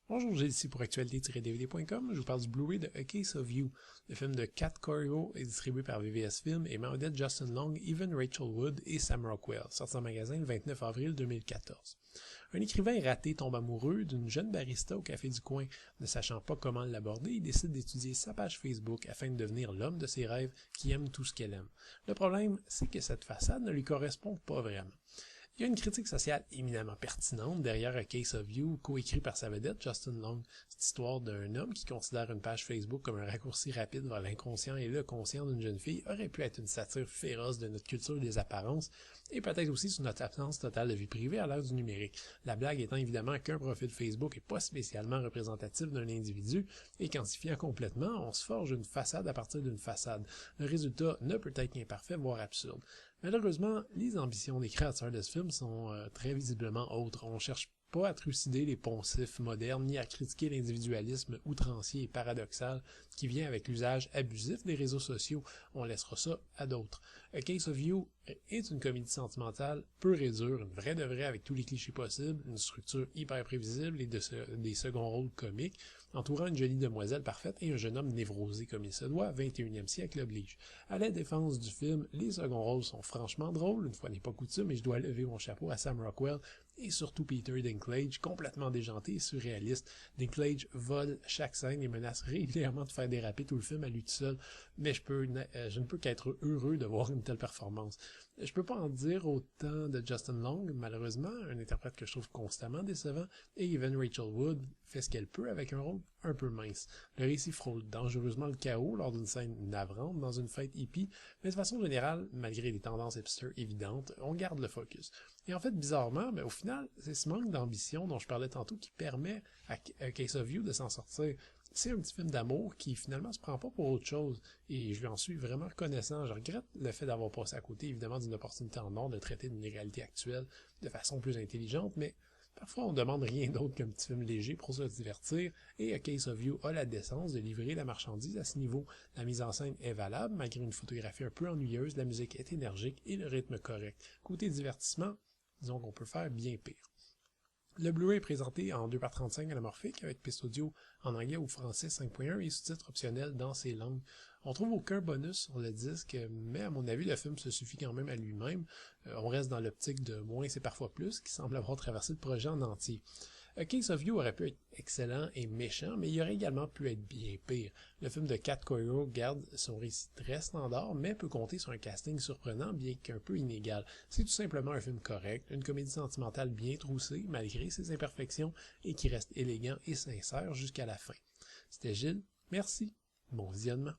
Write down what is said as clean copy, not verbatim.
Bonjour, j'ai ici pour actualité-dvd.com. Je vous parle du Blu-ray de A Case of You. Le film de Kat Coiric est distribué par VVS Film et met en vedette Justin Long, Evan Rachel Wood et Sam Rockwell, sorti en magasin le 29 avril 2014. Un écrivain raté tombe amoureux d'une jeune barista au café du coin. Ne sachant pas comment l'aborder, il décide d'étudier sa page Facebook afin de devenir l'homme de ses rêves qui aime tout ce qu'elle aime. Le problème, c'est que cette façade ne lui correspond pas vraiment. Il y a une critique sociale éminemment pertinente derrière A Case of You, coécrit par sa vedette Justin Long. Cette histoire d'un homme qui considère une page Facebook comme un raccourci rapide vers l'inconscient et le conscient d'une jeune fille aurait pu être une satire féroce de notre culture des apparences et peut-être aussi sur notre absence totale de vie privée à l'ère du numérique. La blague étant évidemment qu'un profil Facebook n'est pas spécialement représentatif d'un individu et quantifiant complètement, on se forge une façade à partir d'une façade. Le résultat ne peut être qu'imparfait, voire absurde. Malheureusement, les ambitions des créateurs de ce film sont très visiblement autres. On cherche pas à trucider les poncifs modernes, ni à critiquer l'individualisme outrancier et paradoxal qui vient avec l'usage abusif des réseaux sociaux. On laissera ça à d'autres. A Case of You est une comédie sentimentale pure et dure, une vraie de vraie avec tous les clichés possibles, une structure hyper prévisible et des seconds rôles comiques, entourant une jolie demoiselle parfaite et un jeune homme névrosé comme il se doit, 21e siècle oblige. À la défense du film, les seconds rôles sont franchement drôles, une fois n'est pas coutume, et je dois lever mon chapeau à Sam Rockwell et surtout Peter Dinklage, complètement déjanté et surréaliste. Dinklage vole chaque scène et menace régulièrement de faire déraper tout le film à lui tout seul, mais je ne peux qu'être heureux de voir une telle performance. Je peux pas en dire autant de Justin Long, malheureusement, un interprète que je trouve constamment décevant, et Evan Rachel Wood fait ce qu'elle peut avec un rôle un peu mince. Le récit frôle dangereusement le chaos lors d'une scène navrante dans une fête hippie, mais de façon générale, malgré les tendances hipster évidentes, on garde le focus. Et en fait, bizarrement, au final, c'est ce manque d'ambition dont je parlais tantôt qui permet à Case of You de s'en sortir. C'est un petit film d'amour qui finalement se prend pas pour autre chose et je lui en suis vraiment reconnaissant. Je regrette le fait d'avoir passé à côté évidemment d'une opportunité en or de traiter d'une réalité actuelle de façon plus intelligente, mais parfois on demande rien d'autre qu'un petit film léger pour se divertir et A Case of You a la décence de livrer la marchandise à ce niveau. La mise en scène est valable malgré une photographie un peu ennuyeuse, la musique est énergique et le rythme correct. Côté divertissement, disons qu'on peut faire bien pire. Le Blu-ray est présenté en 2x35 anamorphique avec piste audio en anglais ou français 5.1 et sous-titres optionnels dans ces langues. On trouve aucun bonus sur le disque, mais à mon avis, le film se suffit quand même à lui-même. On reste dans l'optique de moins c'est parfois plus, qui semble avoir traversé le projet en entier. A Case of You aurait pu être excellent et méchant, mais il aurait également pu être bien pire. Le film de Kat Coiric garde son récit très standard, mais peut compter sur un casting surprenant, bien qu'un peu inégal. C'est tout simplement un film correct, une comédie sentimentale bien troussée, malgré ses imperfections, et qui reste élégant et sincère jusqu'à la fin. C'était Gilles, merci, bon visionnement.